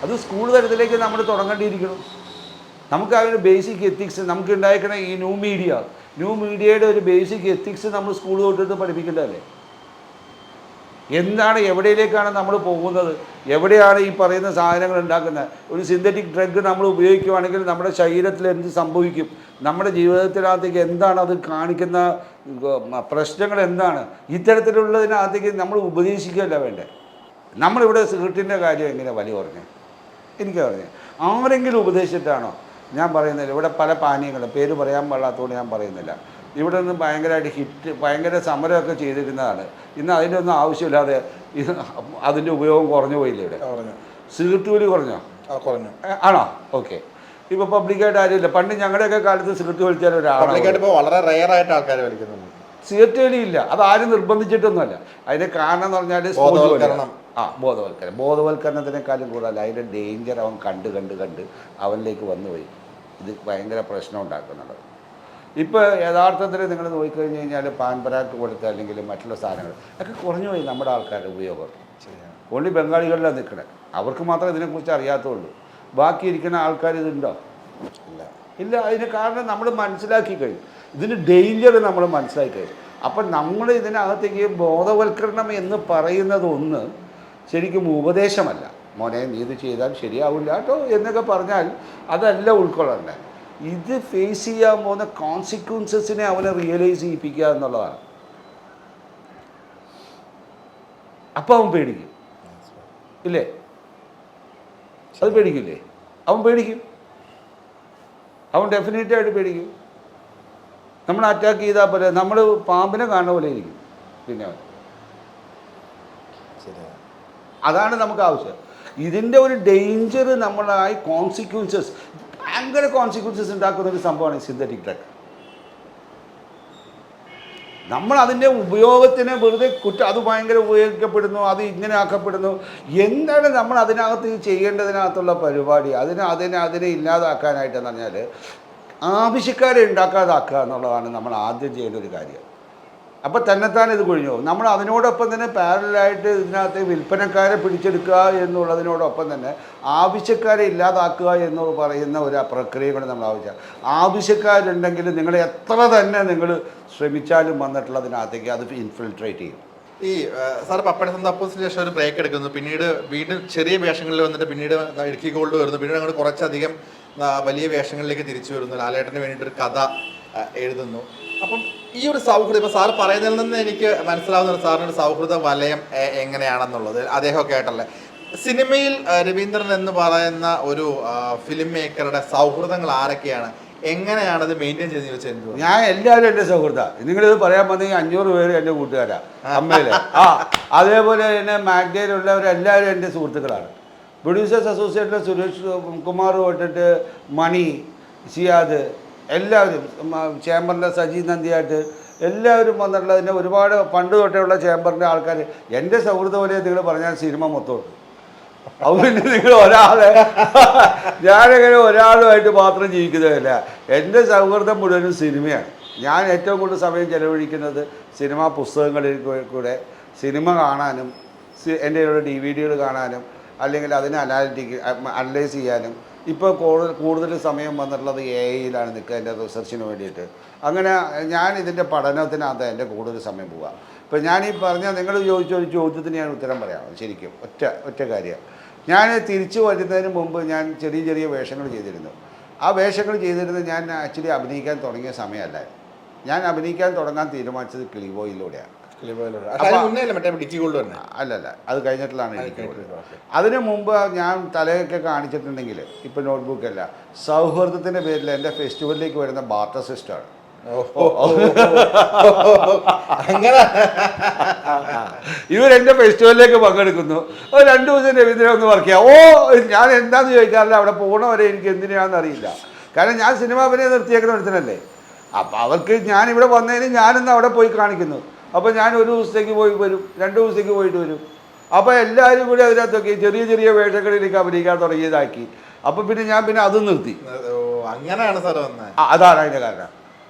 അത് സ്കൂൾ തലത്തിലേക്ക് നമ്മൾ തുടങ്ങേണ്ടിയിരിക്കണം. നമുക്ക് ആ ഒരു ബേസിക് എത്തിക്സ് നമുക്ക് ഉണ്ടായിരിക്കണ ഈ ന്യൂ മീഡിയയുടെ ഒരു ബേസിക് എത്തിക്സ് നമ്മൾ സ്കൂൾ തൊട്ടിട്ട് പഠിപ്പിക്കേണ്ടതല്ലേ? എന്താണ്, എവിടെയിലേക്കാണ് നമ്മൾ പോകുന്നത്, എവിടെയാണ് ഈ പറയുന്ന സാധനങ്ങൾ ഉണ്ടാക്കുന്നത്? ഒരു സിന്തറ്റിക് ഡ്രഗ് നമ്മൾ ഉപയോഗിക്കുകയാണെങ്കിൽ നമ്മുടെ ശരീരത്തിൽ എന്ത് സംഭവിക്കും, നമ്മുടെ ജീവിതത്തിനകത്തേക്ക് എന്താണ് അത് കാണിക്കുന്ന പ്രശ്നങ്ങൾ എന്താണ്, ഇത്തരത്തിലുള്ളതിനകത്തേക്ക് നമ്മൾ ഉപദേശിക്കുകയല്ല വേണ്ടേ. നമ്മളിവിടെ സിഗരറ്റിൻ്റെ കാര്യം എങ്ങനെ വലിയ പറഞ്ഞേ? എനിക്ക് പറഞ്ഞത് ആരെങ്കിലും ഉപദേശിച്ചിട്ടാണോ? ഞാൻ പറയുന്നില്ല. ഇവിടെ പല പാനീയങ്ങളും പേര് പറയാൻ പാടില്ലാത്തതുകൊണ്ട് ഞാൻ പറയുന്നില്ല. ഇവിടെ നിന്ന് ഭയങ്കരമായിട്ട് ഭയങ്കര സമരമൊക്കെ ചെയ്തിരുന്നതാണ്. ഇന്ന് അതിൻ്റെ ഒന്നും ആവശ്യമില്ലാതെ അതിൻ്റെ ഉപയോഗം കുറഞ്ഞു പോയില്ലേ? ഇവിടെ സിഗരറ്റ് വലി കുറഞ്ഞോ? ആണോ? ഓക്കെ. ഇപ്പോൾ പബ്ലിക്കായിട്ട് ആരുമില്ല. പണ്ട് ഞങ്ങളുടെയൊക്കെ കാലത്ത് സിഗരറ്റ് വലിച്ചാൽ വളരെ റെയറായിട്ട് ആൾക്കാർ വലിക്കുന്നുണ്ട്. സിഗരറ്റ് വലിയില്ല, അതാരും നിർബന്ധിച്ചിട്ടൊന്നുമല്ല. അതിൻ്റെ കാരണം എന്ന് പറഞ്ഞാൽ ബോധവൽക്കരണത്തിനേക്കാളും കൂടുതൽ അതിൻ്റെ ഡേഞ്ചർ അവൻ കണ്ട് അവനിലേക്ക് വന്നുപോയി. ഇത് ഭയങ്കര പ്രശ്നം ഉണ്ടാക്കുന്നുണ്ട്. ഇപ്പോൾ യഥാർത്ഥത്തിൽ നിങ്ങൾ നോക്കിക്കഴിഞ്ഞ് കഴിഞ്ഞാൽ പാൻ പരാഗ് കൊടുത്ത് അല്ലെങ്കിൽ മറ്റുള്ള സാധനങ്ങൾ ഒക്കെ കുറഞ്ഞു പോയി നമ്മുടെ ആൾക്കാരുടെ ഉപയോഗം. ഓൺലി ബംഗാളികളിലാണ് നിൽക്കണേ. അവർക്ക് മാത്രമേ ഇതിനെക്കുറിച്ച് അറിയാത്തുള്ളൂ. ബാക്കി ഇരിക്കുന്ന ആൾക്കാർ ഇതുണ്ടോ? ഇല്ല. അതിന് കാരണം നമ്മൾ മനസ്സിലാക്കി കഴിഞ്ഞു. ഇതിന് ഡേഞ്ചർ നമ്മൾ മനസ്സിലാക്കി കഴിഞ്ഞു. അപ്പം നമ്മൾ ഇതിനകത്തേക്ക് ബോധവൽക്കരണം എന്ന് പറയുന്നതൊന്ന് ശരിക്കും ഉപദേശമല്ല. മോനെ നീ ഇത് ചെയ്താൽ ശരിയാവില്ല കേട്ടോ എന്നൊക്കെ പറഞ്ഞാൽ അതല്ല ഉൾക്കൊള്ളണ്ടേ. ഇത് ഫേസ് ചെയ്യാൻ പോകുന്ന കോൺസിക്വൻസസിനെ അവനെ റിയലൈസ് ചെയ്യിപ്പിക്കുക എന്നുള്ളതാണ്. അപ്പം അവൻ പേടിക്കും, ഇല്ലേ? അത് പേടിക്കില്ലേ? അവൻ പേടിക്കും, അവൻ ഡെഫിനറ്റായിട്ട് പേടിക്കും. നമ്മൾ അറ്റാക്ക് ചെയ്താൽ പോലെ നമ്മൾ പാമ്പിനെ കാണുന്ന പോലെ ഇരിക്കും പിന്നെ അതാണ് നമുക്ക് ആവശ്യം. ഇതിൻ്റെ ഒരു ഡേഞ്ചർ നമ്മളായി കോൺസിക്വൻസസ് ഭയങ്കര കോൺസിക്വൻസസ് ഉണ്ടാക്കുന്ന ഒരു സംഭവമാണ് ഈ സിന്തറ്റിക് ഡ്രഗ്. നമ്മൾ അതിൻ്റെ ഉപയോഗത്തിന് വെറുതെ അത് ഭയങ്കര ഉപയോഗിക്കപ്പെടുന്നു, അത് ഇങ്ങനെ ആക്കപ്പെടുന്നു. എന്താണ് നമ്മൾ അതിനകത്ത് ചെയ്യേണ്ടതിനകത്തുള്ള പരിപാടി? അതിനെ ഇല്ലാതാക്കാനായിട്ടെന്ന് പറഞ്ഞാൽ ആവശ്യക്കാരെ ഉണ്ടാക്കാതാക്കുക എന്നുള്ളതാണ് നമ്മൾ ആദ്യം ചെയ്യേണ്ട ഒരു കാര്യം. അപ്പോൾ തന്നെത്താൻ ഇത് കൊഴിഞ്ഞു പോകും. നമ്മൾ അതിനോടൊപ്പം തന്നെ പാരലായിട്ട് ഇതിനകത്ത് വിൽപ്പനക്കാരെ പിടിച്ചെടുക്കുക എന്നുള്ളതിനോടൊപ്പം തന്നെ ആവശ്യക്കാരെ ഇല്ലാതാക്കുക എന്ന് പറയുന്ന ഒരു പ്രക്രിയ കൂടെ നമ്മൾ ആവശ്യം. ആവശ്യക്കാരുണ്ടെങ്കിൽ നിങ്ങൾ എത്ര തന്നെ നിങ്ങൾ ശ്രമിച്ചാലും വന്നിട്ടുള്ളതിനകത്തേക്ക് അത് ഇൻഫിൽട്രേറ്റ് ചെയ്യും. ഈ സാർ പപ്പട സന്താപ്പത്തിന് ശേഷം ഒരു ബ്രേക്ക് എടുക്കുന്നു, പിന്നീട് വീണ്ടും ചെറിയ വേഷങ്ങളിൽ വന്നിട്ട് പിന്നീട് ഇടുക്കി ഗോൾഡ് വരുന്നു, പിന്നീട് അങ്ങോട്ട് കുറച്ചധികം വലിയ വേഷങ്ങളിലേക്ക് തിരിച്ചു വരുന്നു, ലാലേട്ടന് വേണ്ടിയിട്ടൊരു കഥ എഴുതുന്നു. അപ്പം ഈ ഒരു സൗഹൃദം ഇപ്പോൾ സാർ പറയുന്നതിൽ നിന്ന് എനിക്ക് മനസ്സിലാവുന്ന സാറിനൊരു സൗഹൃദ വലയം എങ്ങനെയാണെന്നുള്ളത് അദ്ദേഹമൊക്കെ ആയിട്ടല്ലേ. സിനിമയിൽ രവീന്ദ്രൻ എന്ന് പറയുന്ന ഒരു ഫിലിം മേക്കറുടെ സൗഹൃദങ്ങൾ ആരൊക്കെയാണ്, എങ്ങനെയാണത് മെയിൻറ്റെയിൻ ചെയ്ത് ചോദിച്ചാൽ? ഞാൻ എല്ലാവരും എൻ്റെ സൗഹൃദമാണ്. നിങ്ങളിത് പറയാൻ വന്നെങ്കിൽ 500 പേര് എൻ്റെ കൂട്ടുകാരാണ് അമ്മയിൽ. അതേപോലെ തന്നെ മാഗ്ഡയിലുള്ളവരെല്ലാവരും എൻ്റെ സുഹൃത്തുക്കളാണ്. പ്രൊഡ്യൂസേഴ്സ് അസോസിയേഷനിലെ സുരേഷ് കുമാർ തൊട്ടിട്ട് മണി, സിയാദ്, എല്ലാവരും, ചേംബറിൻ്റെ സജി നന്ദിയായിട്ട് എല്ലാവരും വന്നിട്ടുള്ളതിൻ്റെ ഒരുപാട് പണ്ട് തൊട്ടേയുള്ള ചേംബറിൻ്റെ ആൾക്കാർ എൻ്റെ സൗഹൃദ വലയം നിങ്ങൾ പറഞ്ഞാൽ സിനിമ മൊത്തമുണ്ട്. അതുകൊണ്ട് നിങ്ങൾ ഞാനങ്ങനെ ഒരാളുമായിട്ട് മാത്രം ജീവിക്കുന്നതല്ല. എൻ്റെ സൗഹൃദം മുഴുവനും സിനിമയാണ്. ഞാൻ ഏറ്റവും കൂടുതൽ സമയം ചെലവഴിക്കുന്നത് സിനിമാ പുസ്തകങ്ങളിൽ കൂടെ സിനിമ കാണാനും എൻ്റെ DVD കാണാനും അല്ലെങ്കിൽ അതിനെ അനലൈസ് ചെയ്യാനും. ഇപ്പോൾ കൂടുതൽ സമയം വന്നിട്ടുള്ളത് AI-യിലാണ് നിൽക്കുക എൻ്റെ റിസർച്ചിന് വേണ്ടിയിട്ട്. അങ്ങനെ ഞാൻ ഇതിൻ്റെ പഠനത്തിനകത്ത് എൻ്റെ കൂടുതൽ സമയം പോവുക. ഇപ്പോൾ ഞാൻ ഈ പറഞ്ഞ നിങ്ങൾ ചോദിച്ചൊരു ചോദ്യത്തിന് ഞാൻ ഉത്തരം പറയാം. ശരിക്കും ഒറ്റ കാര്യം, ഞാൻ തിരിച്ചു വരുന്നതിന് മുമ്പ് ഞാൻ ചെറിയ വേഷങ്ങൾ ചെയ്തിരുന്നു. ആ വേഷങ്ങൾ ചെയ്തിരുന്നത് ഞാൻ ആക്ച്വലി അഭിനയിക്കാൻ തുടങ്ങിയ സമയമല്ല. ഞാൻ അഭിനയിക്കാൻ തുടങ്ങാൻ തീരുമാനിച്ചത് കിളിബോയിലൂടെയാണ്. അല്ലല്ല, അത് കഴിഞ്ഞിട്ടുള്ളതാണ് ഇടുക്കി ഗോൾഡ്. അതിനു മുമ്പ് ഞാൻ തലയൊക്കെ കാണിച്ചിട്ടുണ്ടെങ്കിൽ ഇപ്പം നോട്ട്ബുക്കല്ല, സൗഹൃദത്തിൻ്റെ പേരിൽ എൻ്റെ ഫെസ്റ്റിവലിലേക്ക് വരുന്ന ബാർട്ടർ സിസ്റ്റമാണ്. ഇവരെൻ്റെ ഫെസ്റ്റിവലിലേക്ക് പങ്കെടുക്കുന്നു. 2 ദിവസം രവീന്ദ്രൻ ഒന്ന് വർക്ക് ചെയ്യാം. ഞാൻ എന്താണെന്ന് ചോദിക്കാറില്ല. അവിടെ പോകണവരെ എനിക്ക് എന്തിനാണെന്ന് അറിയില്ല. കാരണം ഞാൻ സിനിമ അഭിനയം നിർത്തിയേക്കുന്ന ഒരുത്തനല്ലേ. അപ്പോൾ അവർക്ക് ഞാനിവിടെ വന്നതിന് ഞാനിന്ന് അവിടെ പോയി കാണിക്കുന്നു. അപ്പോൾ ഞാൻ 1 ദിവസത്തേക്ക് പോയി വരും, 2 ദിവസത്തേക്ക് പോയിട്ട് വരും. അപ്പോൾ എല്ലാവരും കൂടി അതിനകത്തൊക്കെ ചെറിയ വേഷങ്ങളിലേക്ക് അഭിനയിക്കാൻ തുടങ്ങിയതാക്കി. അപ്പോൾ ഞാൻ അത് നിർത്തി. അങ്ങനെയാണ് സാർ വന്നത്. അതാണ് അതിൻ്റെ കാരണം.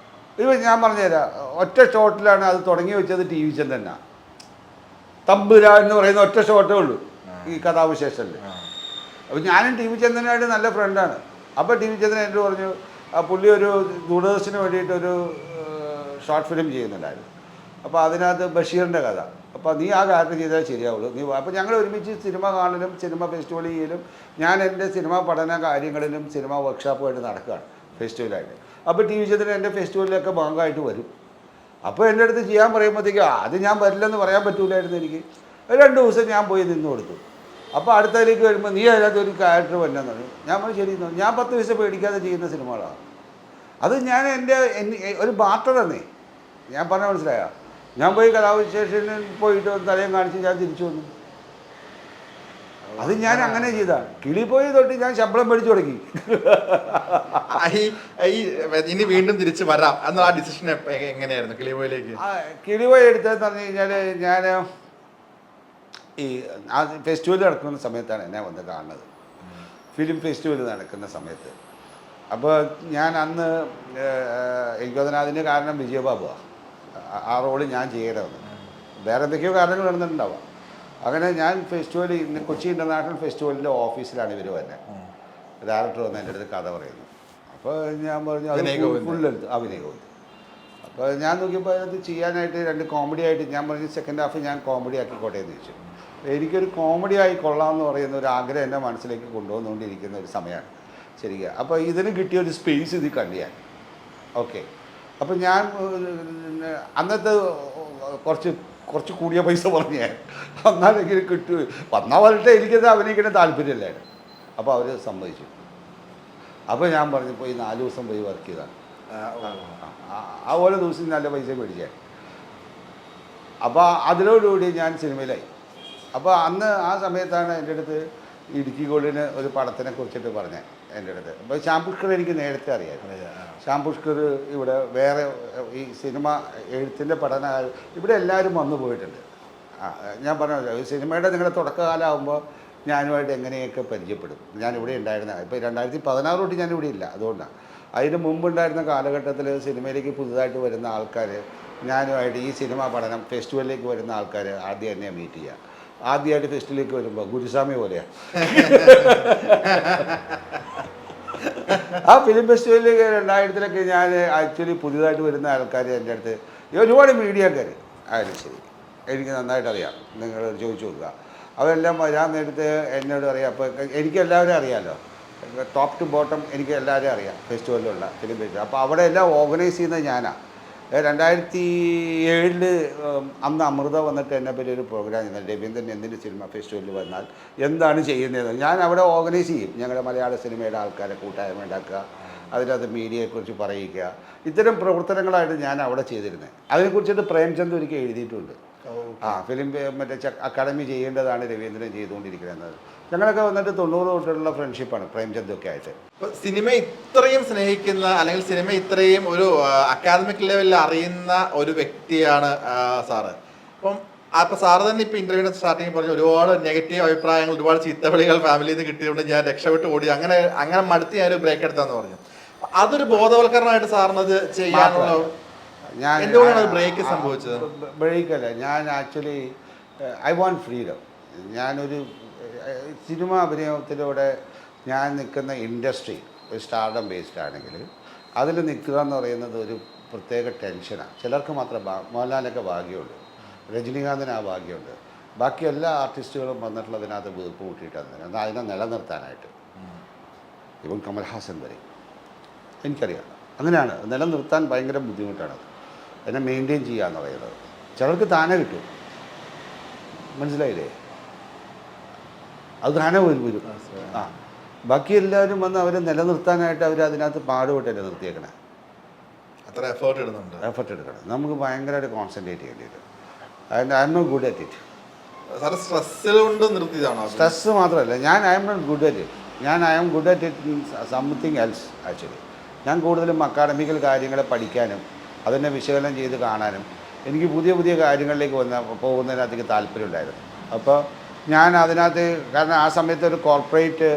ഇപ്പം ഞാൻ പറഞ്ഞുതരാം, ഒറ്റ ഷോട്ടിലാണ് അത് തുടങ്ങി വെച്ചത്. TV ചന്ദ്രനാ തമ്പുരാൻ എന്ന് പറയുന്ന ഒറ്റ ഷോട്ടേ ഉള്ളൂ ഈ കഥാവിശേഷത്തിൽ. അപ്പോൾ ഞാനും TV ചന്ദ്രനായിട്ട് നല്ല ഫ്രണ്ടാണ്. അപ്പോൾ TV ചന്ദ്രൻ എന്നോട് പറഞ്ഞു, പുള്ളി ഒരു ദൂരദർശന് വേണ്ടിയിട്ടൊരു ഷോർട്ട് ഫിലിം ചെയ്യുന്നുണ്ടായിരുന്നു. അപ്പോൾ അതിനകത്ത് ബഷീറിൻ്റെ കഥ. അപ്പോൾ നീ ആ കാര്യം ചെയ്താൽ ശരിയാവുള്ളൂ, നീ. അപ്പോൾ ഞങ്ങൾ ഒരുമിച്ച് സിനിമ കാണലും സിനിമ ഫെസ്റ്റിവൽ ചെയ്യലും ഞാൻ എൻ്റെ സിനിമ പഠന കാര്യങ്ങളിലും സിനിമ വർക്ക്ഷോപ്പുമായിട്ട് നടക്കുകയാണ് ഫെസ്റ്റിവലായിട്ട്. അപ്പോൾ TV ചന്ദ്രൻ എൻ്റെ ഫെസ്റ്റിവലിലൊക്കെ ഭാഗമായിട്ട് വരും. അപ്പോൾ എൻ്റെ അടുത്ത് ചെയ്യാൻ പറയുമ്പോഴത്തേക്കും അത് ഞാൻ വരില്ലെന്ന് പറയാൻ പറ്റൂലായിരുന്നു എനിക്ക്. 2 ദിവസം ഞാൻ പോയി നിന്ന് കൊടുത്തു. അപ്പോൾ അടുത്തതിലേക്ക് വരുമ്പോൾ നീ അതിനകത്ത് ഒരു ക്യാരക്ടർ വന്നെന്ന് പറഞ്ഞു. ഞാൻ പറഞ്ഞു ശരി. ഞാൻ 10 പൈസ പേടിക്കാതെ ചെയ്യുന്ന സിനിമകളാണ് അത്. ഞാൻ എൻ്റെ ഒരു ബാർട്ടറാന്നേ. ഞാൻ പറഞ്ഞാൽ മനസ്സിലായോ? ഞാൻ പോയി കലാവിശേഷനിൽ പോയിട്ട് തലയും കാണിച്ച് ഞാൻ തിരിച്ചു വന്നു. അത് ഞാൻ അങ്ങനെ ചെയ്താണ്. കിളിപോയി തൊട്ട് ഞാൻ ശമ്പളം മേടിച്ചു തുടങ്ങി. ഇനി വീണ്ടും തിരിച്ചു വരാം എന്നുള്ള ഡിസിഷൻ എങ്ങനെയായിരുന്നു കിളിപോയിലേക്ക്? കിളിപോയി എടുത്തതെന്ന് പറഞ്ഞു കഴിഞ്ഞാൽ ഞാൻ ഈ ആ ഫെസ്റ്റിവൽ നടക്കുന്ന സമയത്താണ് എന്നെ വന്ന് കാണുന്നത്. ഫിലിം ഫെസ്റ്റിവൽ നടക്കുന്ന സമയത്ത്. അപ്പോൾ ഞാൻ അന്ന് എനിക്ക് തോന്നുന്നു അതിന് കാരണം വിജയബാബുവാണ്. ആ റോള് ഞാൻ ചെയ്യണമെന്ന്. വേറെ എന്തൊക്കെയോ കാരണങ്ങൾ നടന്നിട്ടുണ്ടാവാം. അങ്ങനെ ഞാൻ ഫെസ്റ്റിവൽ കൊച്ചി ഇൻ്റർനാഷണൽ ഫെസ്റ്റിവലിൻ്റെ ഓഫീസിലാണ് ഇവർ വരുന്നത്. ഡയറക്ടർ വന്ന് എൻ്റെ അടുത്ത് കഥ പറയുന്നു. അപ്പോൾ ഞാൻ പറഞ്ഞു അത് ഫുള്ളെടുത്ത് അഭിനയ ഗോവിന്ദ്. അപ്പോൾ ഞാൻ നോക്കിയപ്പോൾ അതിനകത്ത് ചെയ്യാനായിട്ട് 2 കോമഡി ആയിട്ട് ഞാൻ പറഞ്ഞു സെക്കൻഡ് ഹാഫ് ഞാൻ കോമഡി ആക്കിക്കോട്ടെ എന്ന് ചോദിച്ചു. എനിക്കൊരു കോമഡി ആയി കൊള്ളാമെന്ന് പറയുന്ന ഒരു ആഗ്രഹം എൻ്റെ മനസ്സിലേക്ക് കൊണ്ടുവന്നുകൊണ്ടിരിക്കുന്ന ഒരു സമയമാണ് ശരിക്കും. അപ്പോൾ ഇതിന് കിട്ടിയൊരു സ്പേസ് ഇതിൽ കണ്ടു ഞാൻ. ഓക്കെ. അപ്പോൾ ഞാൻ അന്നത്തെ കുറച്ച് കൂടിയ പൈസ പറഞ്ഞു ഞാൻ. എന്നാലെങ്കിലും കിട്ടും, വന്നാൽ വരട്ടെ, എനിക്കത് അഭിനയിക്കുന്ന താല്പര്യമില്ലായിരുന്നു. അപ്പോൾ അവർ സമ്മതിച്ചു. അപ്പോൾ ഞാൻ പറഞ്ഞു പോയി 4 ദിവസം പോയി വർക്ക് ചെയ്താണ്. ആ ഓരോ ദിവസം നല്ല പൈസ മേടിച്ചേ. അപ്പോൾ അതിനോടുകൂടി ഞാൻ സിനിമയിലായി. അപ്പോൾ അന്ന് ആ സമയത്താണ് എൻ്റെ അടുത്ത് ഇടുക്കി ഗോൾഡിന് ഒരു പടത്തിനെ കുറിച്ചിട്ട് പറഞ്ഞത് എൻ്റെ അടുത്ത്. അപ്പോൾ ശ്യാം പുഷ്കർ എനിക്ക് നേരത്തെ അറിയാം. ശ്യാം പുഷ്കർ ഇവിടെ വേറെ ഈ സിനിമ എഴുത്തിൻ്റെ പഠന ഇവിടെ എല്ലാവരും വന്നു പോയിട്ടുണ്ട്. ഞാൻ പറഞ്ഞല്ലോ ഈ സിനിമയുടെ നിങ്ങളുടെ തുടക്കകാലമാകുമ്പോൾ ഞാനുമായിട്ട് എങ്ങനെയൊക്കെ പരിചയപ്പെടും. ഞാനിവിടെ ഉണ്ടായിരുന്ന ഇപ്പോൾ 2016 തൊട്ട് ഞാനിവിടെ ഇല്ല. അതുകൊണ്ടാണ്. അതിന് മുമ്പുണ്ടായിരുന്ന കാലഘട്ടത്തിൽ സിനിമയിലേക്ക് പുതുതായിട്ട് വരുന്ന ആൾക്കാർ ഞാനുമായിട്ട് ഈ സിനിമ പഠനം ഫെസ്റ്റിവലിലേക്ക് വരുന്ന ആൾക്കാർ ആദ്യം എന്നെ മീറ്റ് ചെയ്യുക. ആദ്യമായിട്ട് ഫെസ്റ്റിവലിലേക്ക് വരുമ്പോൾ ഗുരുസ്വാമി പോലെയാണ്. ആ ഫിലിം ഫെസ്റ്റിവലിലേക്ക് 2000-ലൊക്കെ ഞാൻ ആക്ച്വലി പുതിയതായിട്ട് വരുന്ന ആൾക്കാർ എൻ്റെ അടുത്ത് ഒരുപാട് മീഡിയക്കാർ ആയാലും ശരി എനിക്ക് നന്നായിട്ട് അറിയാം. നിങ്ങൾ ചോദിച്ചു നോക്കുക. അവരെല്ലാം വരാൻ നേരത്ത് എന്നോട് അറിയാം. അപ്പോൾ എനിക്ക് എല്ലാവരും അറിയാമല്ലോ, ടോപ്പ് ടു ബോട്ടം എനിക്ക് എല്ലാവരും അറിയാം ഫെസ്റ്റിവലിലുള്ള ഫിലിം ഫെസ്റ്റിവൽ. അപ്പോൾ അവിടെ എല്ലാം ഓർഗനൈസ് ചെയ്യുന്നത് ഞാനാണ്. 2007 അന്ന് അമൃത വന്നിട്ട് എന്നെപ്പറ്റി ഒരു പ്രോഗ്രാം ചെയ്യുന്നത്, രവീന്ദ്രൻ എന്തിൻ്റെ സിനിമ ഫെസ്റ്റിവലിൽ വന്നാൽ എന്താണ് ചെയ്യുന്നത് ഞാൻ അവിടെ ഓർഗനൈസ് ചെയ്യും. ഞങ്ങളുടെ മലയാള സിനിമയുടെ ആൾക്കാരെ കൂട്ടായ്മ ഉണ്ടാക്കുക, അതിനകത്ത് മീഡിയയെക്കുറിച്ച് പറയിക്കുക, ഇത്തരം പ്രവർത്തനങ്ങളായിട്ട് ഞാൻ അവിടെ ചെയ്തിരുന്നത്. അതിനെക്കുറിച്ചിട്ട് പ്രേംചന്ദ് ഒരിക്കൽ എഴുതിയിട്ടുണ്ട്. ഫിലിം മറ്റേ അക്കാഡമി ചെയ്യേണ്ടതാണ് രവീന്ദ്രൻ ചെയ്തുകൊണ്ടിരിക്കുന്നത്. ഞങ്ങളൊക്കെ വന്നിട്ട് 90 തൊട്ടുള്ള ഫ്രണ്ട്ഷിപ്പാണ് പ്രേംചന്ദൊക്കെ ആയിട്ട്. സിനിമ ഇത്രയും സ്നേഹിക്കുന്ന അല്ലെങ്കിൽ സിനിമ ഇത്രയും ഒരു അക്കാദമിക് ലെവലിൽ അറിയുന്ന ഒരു വ്യക്തിയാണ് സാറ്. അപ്പം സാറ് തന്നെ ഇപ്പം ഇന്റർവ്യൂവിന് സ്റ്റാർട്ടിങ് പറഞ്ഞു ഒരുപാട് നെഗറ്റീവ് അഭിപ്രായങ്ങൾ, ഒരുപാട് ചീത്തവിളികൾ ഫാമിലിയിൽ നിന്ന് കിട്ടിയതുകൊണ്ട് ഞാൻ രക്ഷപ്പെട്ട് ഓടി, അങ്ങനെ മടുത്ത് ഞാനൊരു ബ്രേക്ക് എടുത്താന്ന് പറഞ്ഞു. അതൊരു ബോധവൽക്കരണമായിട്ട് സാറിനത് ചെയ്യാനുള്ള എന്തുകൊണ്ടാണ് ബ്രേക്ക് സംഭവിച്ചത്? ബ്രേക്കല്ല, ഞാൻ ആക്ച്വലി ഐ വാണ്ട് ഫ്രീഡം. ഞാനൊരു സിനിമ അഭിനയത്തിലൂടെ ഞാൻ നിൽക്കുന്ന ഇൻഡസ്ട്രി ഒരു സ്റ്റാർഡം ബേസ്ഡ് ആണെങ്കിൽ അതിൽ നിൽക്കുക എന്ന് പറയുന്നത് ഒരു പ്രത്യേക ടെൻഷനാണ്. ചിലർക്ക് മാത്രം മോഹൻലാലിനൊക്കെ ഭാഗ്യമുണ്ട്, രജനീകാന്തിന് ആ ഭാഗ്യമുണ്ട്. ബാക്കി എല്ലാ ആർട്ടിസ്റ്റുകളും വന്നിട്ടുള്ളതിനകത്ത് വീർപ്പ് കൂട്ടിയിട്ടാണ് എന്നാൽ അതിനെ നിലനിർത്താനായിട്ട്. ഇവൻ കമൽഹാസൻ വരെ എനിക്കറിയാം. അങ്ങനെയാണ് നിലനിർത്താൻ ഭയങ്കര ബുദ്ധിമുട്ടാണത്, അതിനെ മെയിൻറ്റെയിൻ ചെയ്യുക എന്ന് പറയുന്നത്. ചിലർക്ക് താനെ കിട്ടും, മനസ്സിലായില്ലേ? അത് താനെ വരും. ബാക്കി എല്ലാവരും വന്ന് അവരെ നിലനിർത്താനായിട്ട് അവർ അതിനകത്ത് പാടുപെട്ടല്ലേ നിർത്തിയേക്കണേ. അത്ര എഫേർട്ട് എടുക്കണം. നമുക്ക് ഭയങ്കരമായിട്ട് കോൺസെൻട്രേറ്റ് ചെയ്യേണ്ടി വരും. I'm not good at it. Stress മാത്രമല്ല, I'm not good at it. I'm good at it something else actually. ഞാൻ കൂടുതലും അക്കാഡമിക്കൽ കാര്യങ്ങളെ പഠിക്കാനും അതിനെ വിശകലനം ചെയ്ത് കാണാനും എനിക്ക് പുതിയ പുതിയ കാര്യങ്ങളിലേക്ക് പോകുന്നതിനകത്തേക്ക് താല്പര്യമുണ്ടായിരുന്നു. അപ്പോൾ ഞാൻ അതിനകത്ത്, കാരണം ആ സമയത്ത് ഒരു കോർപ്പറേറ്റ്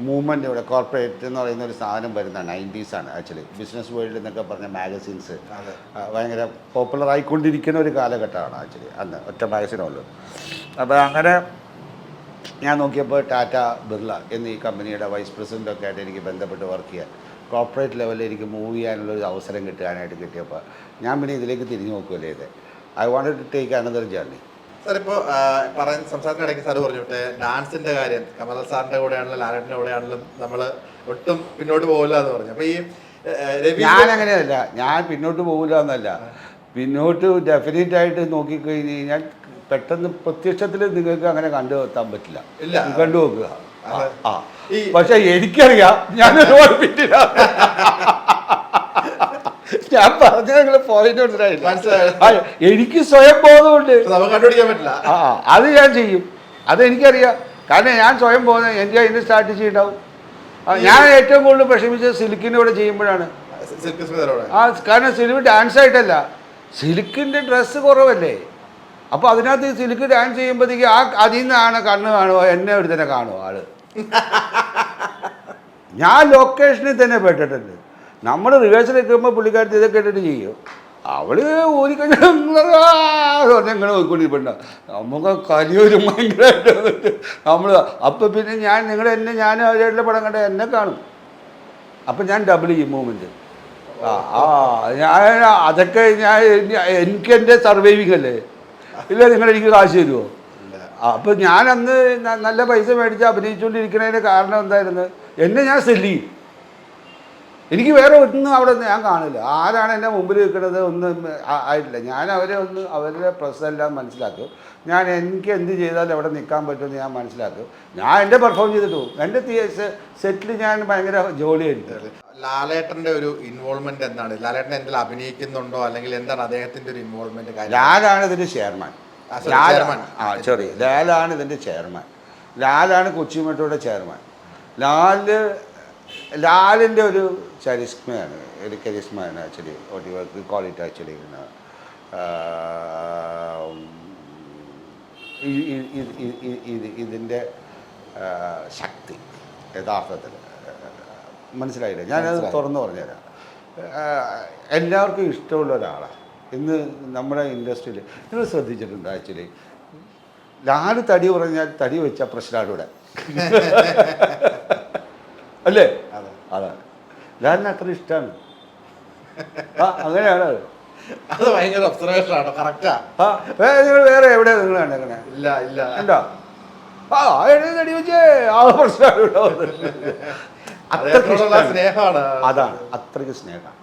മൂവ്മെൻ്റ് ഇവിടെ, കോർപ്പറേറ്റ് എന്ന് പറയുന്ന ഒരു സാധനം വരുന്ന 90s ആണ് ആക്ച്വലി. ബിസിനസ് വേൾഡ് എന്നൊക്കെ പറഞ്ഞ മാഗസീൻസ് ഭയങ്കര പോപ്പുലറായിക്കൊണ്ടിരിക്കുന്ന ഒരു കാലഘട്ടമാണ് ആക്ച്വലി അന്ന്. ഒറ്റ മാഗസീനുള്ളൂ. അപ്പോൾ അങ്ങനെ ഞാൻ നോക്കിയപ്പോൾ ടാറ്റ ബിർള എന്നീ കമ്പനിയുടെ വൈസ് പ്രസിഡൻ്റൊക്കെ ആയിട്ട് എനിക്ക് ബന്ധപ്പെട്ട് വർക്ക് ചെയ്യാൻ, കോർപ്പറേറ്റ് ലെവലിൽ എനിക്ക് മൂവ് ചെയ്യാനുള്ളൊരു അവസരം കിട്ടാനായിട്ട് കിട്ടിയപ്പോൾ ഞാൻ പിന്നെ ഇതിലേക്ക് തിരിഞ്ഞു നോക്കുകയല്ലേ ഇത്. I wanted to take another journey. Sir ഇപ്പോൾ സംസാരത്തിനിടയ്ക്ക് സാറ് പറഞ്ഞോട്ടെ ഡാൻസിന്റെ കാര്യം കമൽ സാറിന്റെ കൂടെയാണെങ്കിലും ലാലേട്ടൻ്റെ കൂടെയാണെങ്കിലും നമ്മൾ ഒട്ടും പിന്നോട്ട് പോകില്ല എന്ന് പറഞ്ഞു. അപ്പോൾ ഈ ഞാൻ അങ്ങനെയല്ല, ഞാൻ പിന്നോട്ട് പോകില്ല എന്നല്ല, പിന്നോട്ട് ഡെഫിനറ്റ് ആയിട്ട് നോക്കിക്കഴിഞ്ഞ് കഴിഞ്ഞാൽ പെട്ടെന്ന് പ്രത്യക്ഷത്തിൽ നിങ്ങൾക്ക് അങ്ങനെ കണ്ടുവെത്താൻ പറ്റില്ല. കണ്ടു നോക്കുക. പക്ഷെ എനിക്കറിയാം ഞാൻ ഒരുപാട് പിന്നില്ല. ഞാൻ പറഞ്ഞ നിങ്ങൾ പോയിന്റ് മനസ്സിലായില്ല. എനിക്ക് സ്വയം ബോധമുണ്ട്, കണ്ടുപിടിക്കാൻ പറ്റില്ല. അത് ഞാൻ ചെയ്യും, അതെനിക്കറിയാം. കാരണം ഞാൻ സ്വയം ബോധം എനിക്ക് അതിൻ്റെ സ്ട്രാറ്റജി ഉണ്ടാവും. ഞാൻ ഏറ്റവും കൂടുതൽ വിഷമിച്ചത് സിൽക്കിൻ്റെ കൂടെ ചെയ്യുമ്പോഴാണ്. കാരണം സിൽക്ക് ഡാൻസ് ആയിട്ടല്ല, സിൽക്കിൻ്റെ ഡ്രസ്സ് കുറവല്ലേ. അപ്പോൾ അതിനകത്ത് സിൽക്ക് ഡാൻസ് ചെയ്യുമ്പോഴത്തേക്ക് അതിൽ നിന്നാണ് കണ്ണ് കാണുമോ, എന്നെ ഒരു തന്നെ കാണുമോ ആള്. ഞാൻ ലൊക്കേഷനിൽ തന്നെ പെട്ടിട്ടുണ്ട്. നമ്മൾ റിഹേഴ്സൽ നിൽക്കുമ്പോൾ പുള്ളിക്കാരത്തി ഇതൊക്കെ ഇട്ടിട്ട് ചെയ്യും. അവള് ഊരിക്കഴിഞ്ഞാൽ ഇങ്ങനെ നോക്കിക്കൊണ്ടിരിപ്പുണ്ട. നമുക്ക് കലിയൊരു ഭയങ്കരമായിട്ട് വന്നിട്ട് നമ്മൾ അപ്പം പിന്നെ ഞാൻ അവരുടെ പടം കണ്ട എന്നെ കാണും. അപ്പം ഞാൻ ഡബിൾ ചെയ്യും മൂവ്മെൻറ്റ്. ഞാൻ അതൊക്കെ എനിക്ക് എൻ്റെ സർവൈവിങ് അല്ലേ. ഇല്ല എനിക്ക് കാശ് തരുമോ? അപ്പം ഞാനന്ന് നല്ല പൈസ മേടിച്ച് അഭിനയിച്ചുകൊണ്ടിരിക്കുന്നതിൻ്റെ കാരണം എന്തായിരുന്നു, എന്നെ ഞാൻ സെല്ല് ചെയ്യും. എനിക്ക് വേറെ ഒന്നും അവിടെ ഞാൻ കാണില്ല. ആരാണ് എൻ്റെ മുമ്പിൽ നിൽക്കുന്നത് ഒന്നും ആയിട്ടില്ല. ഞാൻ അവരുടെ പ്രശ്നമെല്ലാം മനസ്സിലാക്കും. എനിക്ക് എന്ത് ചെയ്താലും അവിടെ നിൽക്കാൻ പറ്റുമെന്ന് ഞാൻ മനസ്സിലാക്കും. ഞാൻ എൻ്റെ പെർഫോം ചെയ്തിട്ട് പോകും. എൻ്റെ സെറ്റിൽ ഞാൻ ഭയങ്കര ജോലിയായിരിക്കും. ലാലേട്ടന്റെ ഒരു ഇൻവോൾവ്മെന്റ് എന്താണ്? ലാലേട്ടൻ എന്തെങ്കിലും അഭിനയിക്കുന്നുണ്ടോ, അല്ലെങ്കിൽ എന്താണ് അദ്ദേഹത്തിന്റെ ഒരു ഇൻവോൾവ്മെന്റ് കാര്യം? ലാലാണ് ഇതിന്റെ ചെയർമാൻ. ലാലാണ് ഇതിന്റെ ചെയർമാൻ. ലാലാണ് കൊച്ചി മെട്രോയുടെ ചെയർമാൻ. ലാലിൻ്റെ ഒരു ചരിസ്മയാണ്, ഒരു കരിസ്മയാണ് actually, what you call it actually. ഇതിൻ്റെ ശക്തി യഥാർത്ഥത്തിൽ മനസ്സിലായില്ല. ഞാനത് തുറന്നു പറഞ്ഞുതരാം. എല്ലാവർക്കും ഇഷ്ടമുള്ള ഒരാളാണ് ഇന്ന് നമ്മുടെ ഇൻഡസ്ട്രിയിൽ. നിങ്ങൾ ശ്രദ്ധിച്ചിട്ടുണ്ട് ആക്ച്വലി, ലാല് തടി പറഞ്ഞാൽ തടി വെച്ച പ്രശ്നമാണ് ഇവിടെ. അല്ലേ? അതാണ് ലാലിന് അത്ര ഇഷ്ടമാണ്. അങ്ങനെയാണ് അത് ഭയങ്കര ഒബ്സർവേഷൻ ആണോ? കറക്റ്റാ. നിങ്ങൾ വേറെ എവിടെ നിങ്ങൾ കണ്ടങ്ങനെ? ഇല്ല ഇല്ല. ഉണ്ടോ? തടി വെച്ചേ ആ പ്രശ്നമാണ്. സ്നേഹമാണ്. അതാണ്, അത്രയ്ക്ക് സ്നേഹമാണ്.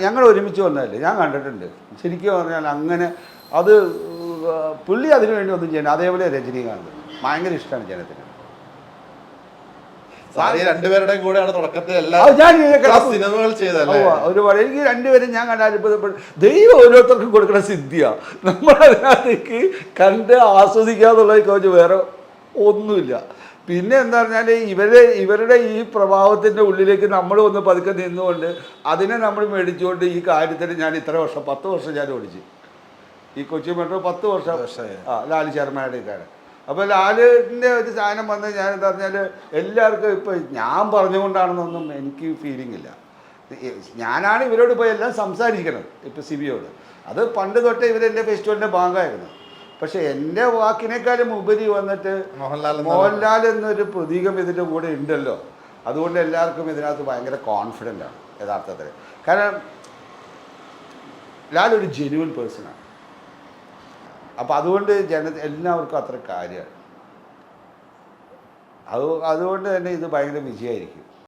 ഞങ്ങൾ ഒരുമിച്ച് വന്നതല്ലേ, ഞാൻ കണ്ടിട്ടുണ്ട്. ശരിക്കും പറഞ്ഞാൽ അങ്ങനെ അത് പുള്ളി അതിനു വേണ്ടി ഒന്നും ചെയ്യണം. അതേപോലെ രജനീകാന്ത് ഭയങ്കര ഇഷ്ടമാണ് ജനത്തിന്. രണ്ടുപേരുടെയും കൂടെയാണ് തുടക്കത്തിൽ എല്ലാ സിനിമകൾ ചെയ്തത്. ഒരുപാട് എനിക്ക് രണ്ടുപേരും ഞാൻ കണ്ടാൽ ദൈവം ഓരോരുത്തർക്കും കൊടുക്കുന്ന സിദ്ധിയാണ്. നമ്മളതിനകത്തേക്ക് കണ്ട് ആസ്വദിക്കാന്നുള്ളതൊക്കെ വെച്ച് വേറെ ഒന്നുമില്ല. പിന്നെ എന്താ പറഞ്ഞാൽ ഇവരുടെ ഈ പ്രഭാവത്തിൻ്റെ ഉള്ളിലേക്ക് നമ്മൾ ഒന്ന് പതുക്കെ നിന്നുകൊണ്ട് അതിനെ നമ്മൾ മേടിച്ചുകൊണ്ട് ഈ കാര്യത്തിന് ഞാൻ ഇത്ര വർഷം 10 വർഷം ഞാൻ ഓടിച്ചു. ഈ കൊച്ചി മെട്രോ 10 വർഷം ലാല് ചെയർമാനായിട്ടാണ്. അപ്പോൾ ലാലിൻ്റെ ഒരു സാധനം വന്ന് ഞാൻ എന്താ പറഞ്ഞാൽ എല്ലാവർക്കും ഇപ്പോൾ ഞാൻ പറഞ്ഞുകൊണ്ടാണെന്നൊന്നും എനിക്ക് ഫീലിംഗ് ഇല്ല. ഞാനാണ് ഇവരോട് പോയി എല്ലാം സംസാരിക്കണം. ഇപ്പോൾ സിബിയോട് അത് പണ്ട് തൊട്ടേ ഇവരെൻ്റെ ഫെസ്റ്റിവലിൻ്റെ ഭാഗമായിരുന്നു. പക്ഷെ എൻ്റെ വാക്കിനേക്കാളും ഉപരി വന്നിട്ട് മോഹൻലാൽ എന്നൊരു പ്രതീകം ഇതിൻ്റെ കൂടെ ഉണ്ടല്ലോ. അതുകൊണ്ട് എല്ലാവർക്കും ഇതിനകത്ത് ഭയങ്കര കോൺഫിഡൻ്റ് ആണ് യഥാർത്ഥത്തിൽ. കാരണം ലാൽ ഒരു ജെന്യുവൻ പേഴ്സണാണ്. അപ്പം അതുകൊണ്ട് എല്ലാവർക്കും അത്ര കാര്യമാണ്. അതുകൊണ്ട് തന്നെ ഇത് ഭയങ്കര വിജയമായിരിക്കും.